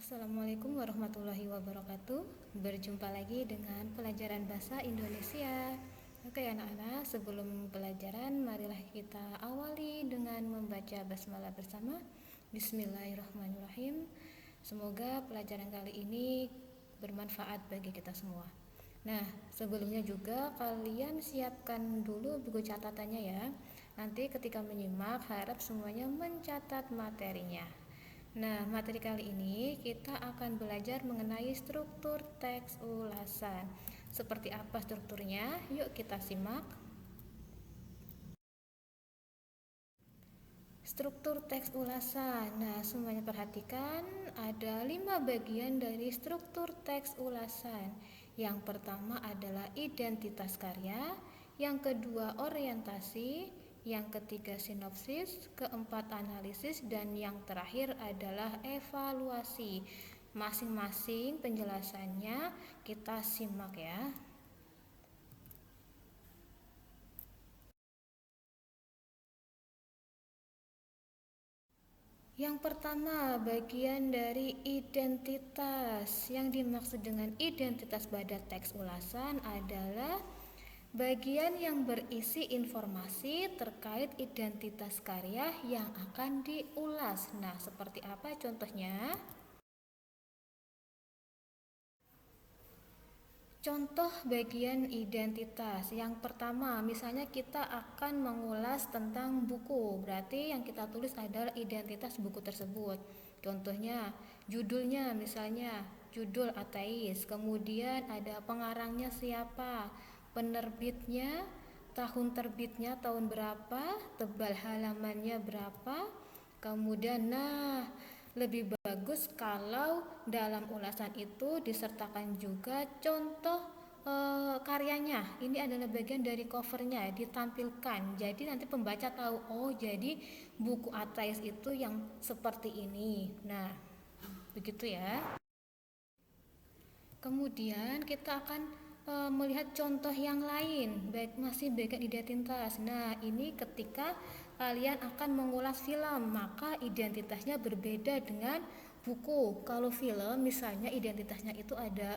Assalamualaikum warahmatullahi wabarakatuh. Berjumpa lagi dengan pelajaran bahasa Indonesia. Oke anak-anak, sebelum pelajaran marilah kita awali dengan membaca basmalah bersama. Bismillahirrahmanirrahim. Semoga pelajaran kali ini bermanfaat bagi kita semua. Nah, sebelumnya juga kalian siapkan dulu buku catatannya ya. Nanti ketika menyimak harap semuanya mencatat materinya. Nah, materi kali ini kita akan belajar mengenai struktur teks ulasan. Seperti apa strukturnya? Yuk kita simak. Struktur teks ulasan. Nah, semuanya perhatikan, ada 5 bagian dari struktur teks ulasan. Yang pertama adalah identitas karya, yang kedua orientasi, yang ketiga sinopsis, keempat analisis, dan yang terakhir adalah evaluasi. Masing-masing penjelasannya kita simak ya. Yang pertama, bagian dari identitas. Yang dimaksud dengan identitas pada teks ulasan adalah bagian yang berisi informasi terkait identitas karya yang akan diulas. Nah, seperti apa contohnya? Contoh bagian identitas. Yang pertama, misalnya kita akan mengulas tentang buku. Berarti yang kita tulis adalah identitas buku tersebut. Contohnya, judulnya misalnya judul ateis. Kemudian ada pengarangnya siapa, penerbitnya, tahun terbitnya tahun berapa, tebal halamannya berapa. Kemudian lebih bagus kalau dalam ulasan itu disertakan juga contoh karyanya. Ini adalah bagian dari covernya ditampilkan. Jadi nanti pembaca tahu, oh jadi buku ateis itu yang seperti ini. Nah, begitu ya. Kemudian kita akan melihat contoh yang lain, masih bagian identitas. Nah, ini ketika kalian akan mengulas film, maka identitasnya berbeda dengan buku. Kalau film misalnya identitasnya itu ada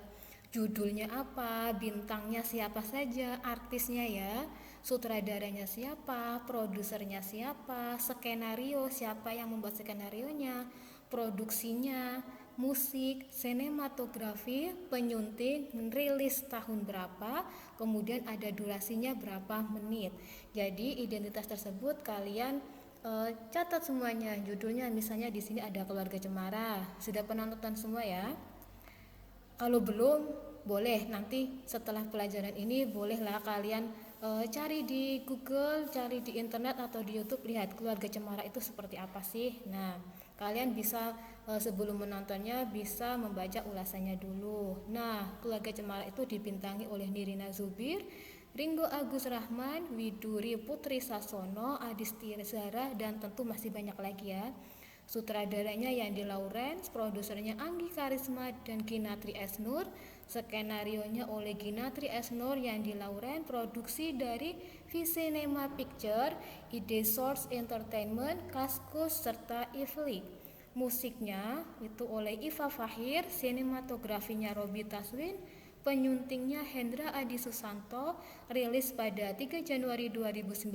judulnya apa, bintangnya siapa saja, artisnya ya, sutradaranya siapa, produsernya siapa, skenario siapa yang membuat skenarionya, produksinya, musik, sinematografi, penyunting, rilis tahun berapa, kemudian ada durasinya berapa menit. Jadi identitas tersebut kalian catat semuanya. Judulnya misalnya di sini ada Keluarga Cemara. Sudah pernah nonton semua ya? Kalau belum, boleh nanti setelah pelajaran ini bolehlah kalian cari di Google, cari di internet atau di YouTube, lihat Keluarga Cemara itu seperti apa sih. Nah, kalian bisa sebelum menontonnya bisa membaca ulasannya dulu. Nah, Keluarga Cemara itu dibintangi oleh Nirina Zubir, Ringo Agus Rahman, Widuri Putri Sasono, Adisti Zara, dan tentu masih banyak lagi ya. Sutradaranya Yandi Lawrence, produsernya Anggi Karisma dan Ginatri Esnur, skenarionya oleh Ginatri Esnur, Yandi Lawrence, produksi dari V-Cinema Picture, Ide Source Entertainment, Kaskus, serta Ifli. Musiknya itu oleh Iva Fahir, sinematografinya Robi Taswin, penyuntingnya Hendra Adi Susanto, rilis pada 3 Januari 2019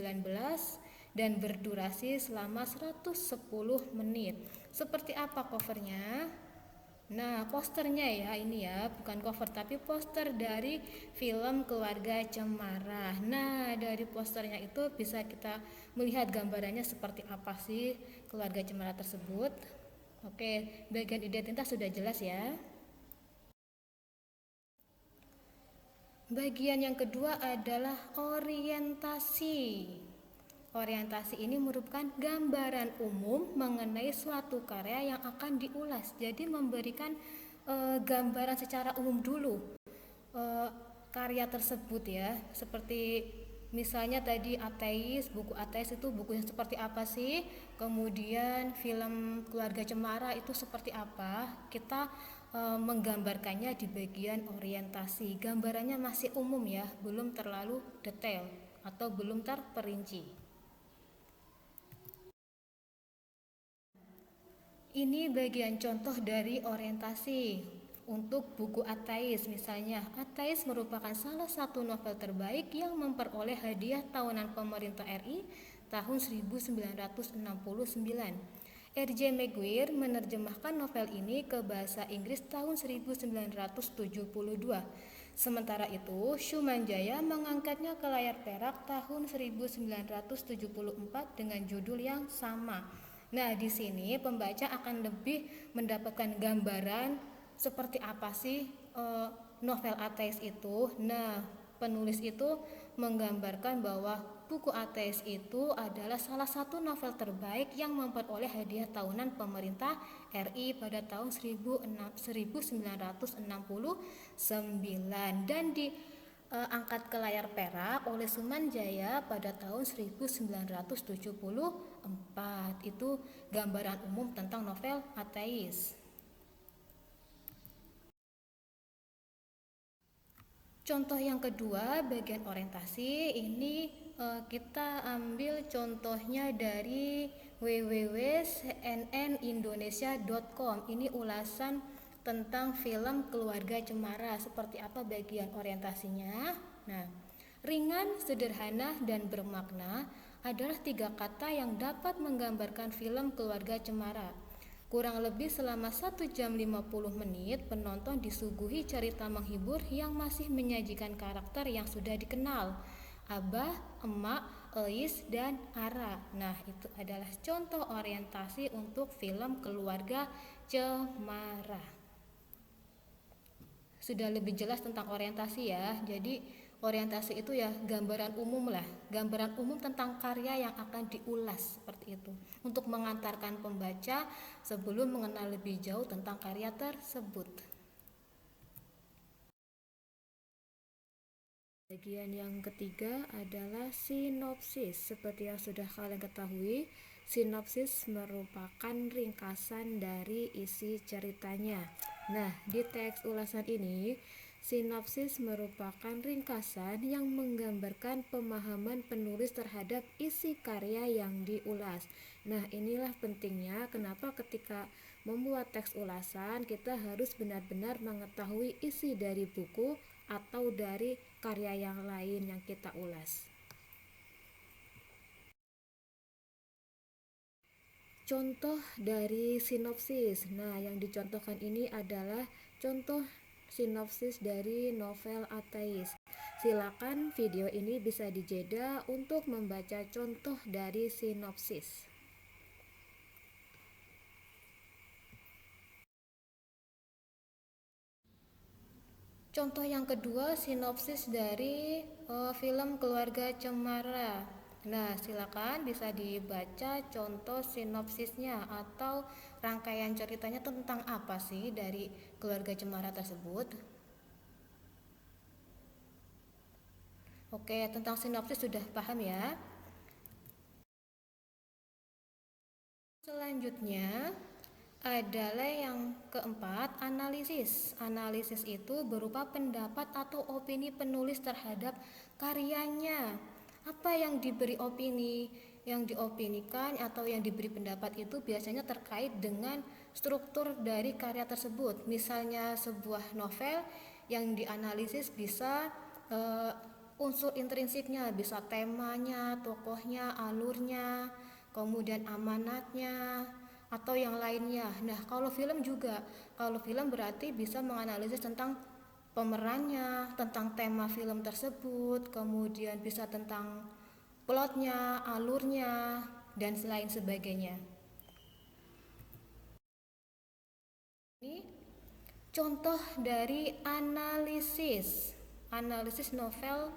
dan berdurasi selama 110 menit. Seperti apa covernya? Nah, posternya ya, ini ya, bukan cover tapi poster dari film Keluarga Cemara. Nah, dari posternya itu bisa kita melihat gambarannya seperti apa sih Keluarga Cemara tersebut. Oke, bagian identitas sudah jelas ya. Bagian yang kedua adalah orientasi. Orientasi ini merupakan gambaran umum mengenai suatu karya yang akan diulas. Jadi memberikan gambaran secara umum dulu karya tersebut ya. Seperti misalnya tadi ateis, buku ateis itu bukunya seperti apa sih? Kemudian film Keluarga Cemara itu seperti apa? Kita menggambarkannya di bagian orientasi. Gambarannya masih umum ya, belum terlalu detail atau belum terperinci. Ini bagian contoh dari orientasi untuk buku ateis. Misalnya, Ateis merupakan salah satu novel terbaik yang memperoleh hadiah tahunan pemerintah RI tahun 1969. R.J. Maguire menerjemahkan novel ini ke bahasa Inggris tahun 1972. Sementara itu, Shumanjaya mengangkatnya ke layar perak tahun 1974 dengan judul yang sama. Nah, di sini pembaca akan lebih mendapatkan gambaran seperti apa sih novel ateis itu. Nah, penulis itu menggambarkan bahwa buku ateis itu adalah salah satu novel terbaik yang memperoleh hadiah tahunan pemerintah RI pada tahun 1969 dan diangkat ke layar perak oleh Sumanjaya pada tahun 1974. Itu gambaran umum tentang novel ateis. Contoh yang kedua, bagian orientasi ini kita ambil contohnya dari www.cnnindonesia.com. Ini ulasan tentang film Keluarga Cemara. Seperti apa bagian orientasinya? Nah, ringan, sederhana, dan bermakna adalah 3 kata yang dapat menggambarkan film Keluarga Cemara. Kurang lebih selama 1 jam 50 menit, penonton disuguhi cerita menghibur yang masih menyajikan karakter yang sudah dikenal. Abah, Emak, Eis, dan Ara. Nah, itu adalah contoh orientasi untuk film Keluarga Cemara. Sudah lebih jelas tentang orientasi ya. Jadi orientasi itu ya gambaran umum lah, gambaran umum tentang karya yang akan diulas seperti itu untuk mengantarkan pembaca sebelum mengenal lebih jauh tentang karya tersebut. Bagian yang ketiga adalah sinopsis. Seperti yang sudah kalian ketahui, sinopsis merupakan ringkasan dari isi ceritanya. Nah, di teks ulasan ini, sinopsis merupakan ringkasan yang menggambarkan pemahaman penulis terhadap isi karya yang diulas. Nah, inilah pentingnya kenapa ketika membuat teks ulasan kita harus benar-benar mengetahui isi dari buku atau dari karya yang lain yang kita ulas. Contoh dari sinopsis. Nah, yang dicontohkan ini adalah contoh sinopsis dari novel ateis. Silakan video ini bisa dijeda untuk membaca contoh dari sinopsis. Contoh yang kedua, sinopsis dari film Keluarga Cemara. Nah, silakan bisa dibaca contoh sinopsisnya atau rangkaian ceritanya tentang apa sih dari Keluarga Cemara tersebut. Oke, tentang sinopsis sudah paham ya. Selanjutnya adalah yang keempat, analisis. Analisis itu berupa pendapat atau opini penulis terhadap karyanya. Apa yang diberi opini, yang diopinikan atau yang diberi pendapat itu biasanya terkait dengan struktur dari karya tersebut. Misalnya sebuah novel yang dianalisis bisa unsur intrinsiknya, bisa temanya, tokohnya, alurnya, kemudian amanatnya, atau yang lainnya. Nah, kalau film juga, kalau film berarti bisa menganalisis tentang pemerannya, tentang tema film tersebut, kemudian bisa tentang plotnya, alurnya, dan lain sebagainya. Ini contoh dari analisis novel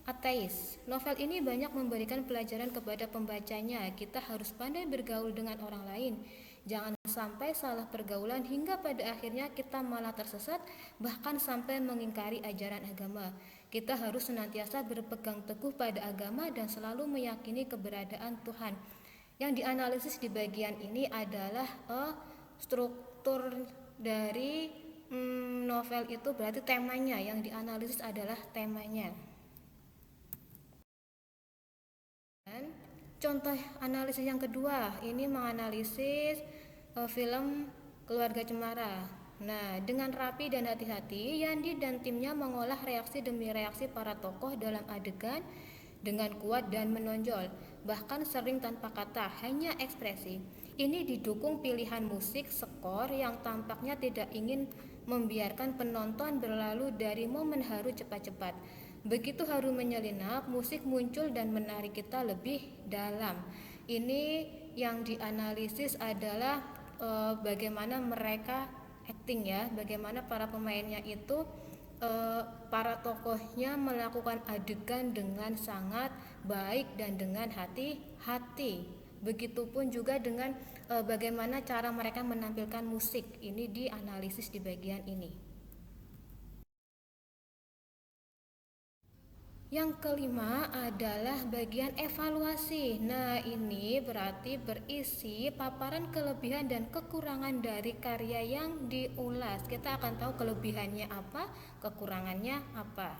ateis. Novel ini banyak memberikan pelajaran kepada pembacanya. Kita harus pandai bergaul dengan orang lain. Jangan sampai salah pergaulan hingga pada akhirnya kita malah tersesat, bahkan sampai mengingkari ajaran agama. Kita harus senantiasa berpegang teguh pada agama dan selalu meyakini keberadaan Tuhan. Yang dianalisis di bagian ini adalah struktur dari novel itu, berarti temanya yang dianalisis adalah temanya. Dan contoh analisis yang kedua, ini menganalisis film Keluarga Cemara. Nah, dengan rapi dan hati-hati, Yandi dan timnya mengolah reaksi demi reaksi para tokoh dalam adegan dengan kuat dan menonjol, bahkan sering tanpa kata, hanya ekspresi. Ini didukung pilihan musik skor yang tampaknya tidak ingin membiarkan penonton berlalu dari momen haru cepat-cepat. Begitu haru menyelinap, musik muncul dan menarik kita lebih dalam. Ini yang dianalisis adalah bagaimana mereka acting ya, bagaimana para pemainnya itu para tokohnya melakukan adegan dengan sangat baik dan dengan hati-hati. Begitupun juga dengan bagaimana cara mereka menampilkan musik. Ini dianalisis di bagian ini. Yang kelima adalah bagian evaluasi. Nah, ini berarti berisi paparan kelebihan dan kekurangan dari karya yang diulas. Kita akan tahu kelebihannya apa, kekurangannya apa.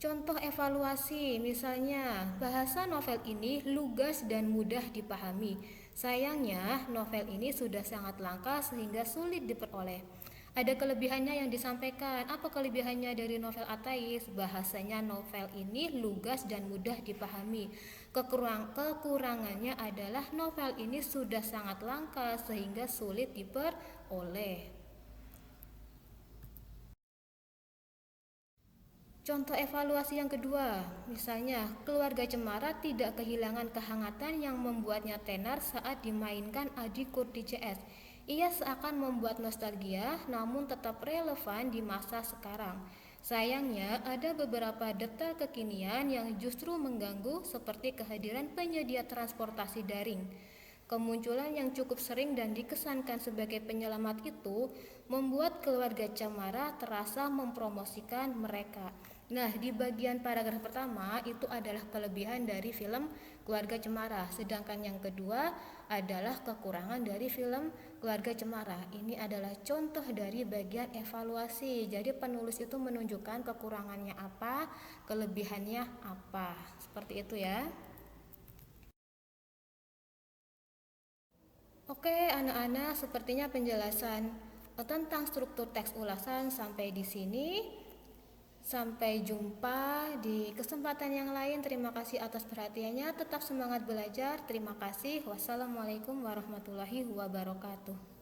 Contoh evaluasi, misalnya bahasa novel ini lugas dan mudah dipahami. Sayangnya, novel ini sudah sangat langka sehingga sulit diperoleh. Ada kelebihannya yang disampaikan. Apa kelebihannya dari novel Atais? Bahasanya novel ini lugas dan mudah dipahami. Kekurangannya adalah novel ini sudah sangat langka sehingga sulit diperoleh. Contoh evaluasi yang kedua, misalnya keluarga Cemara tidak kehilangan kehangatan yang membuatnya tenar saat dimainkan Adi Kurdi CS. Ia seakan membuat nostalgia namun tetap relevan di masa sekarang. Sayangnya ada beberapa detail kekinian yang justru mengganggu seperti kehadiran penyedia transportasi daring. Kemunculan yang cukup sering dan dikesankan sebagai penyelamat itu membuat keluarga Cemara terasa mempromosikan mereka. Nah, di bagian paragraf pertama itu adalah kelebihan dari film Keluarga Cemara, sedangkan yang kedua adalah kekurangan dari film Keluarga Cemara. Ini adalah contoh dari bagian evaluasi. Jadi penulis itu menunjukkan kekurangannya apa, kelebihannya apa. Seperti itu ya. Oke, anak-anak, sepertinya penjelasan tentang struktur teks ulasan sampai di sini. Sampai jumpa di kesempatan yang lain. Terima kasih atas perhatiannya. Tetap semangat belajar. Terima kasih. Wassalamualaikum warahmatullahi wabarakatuh.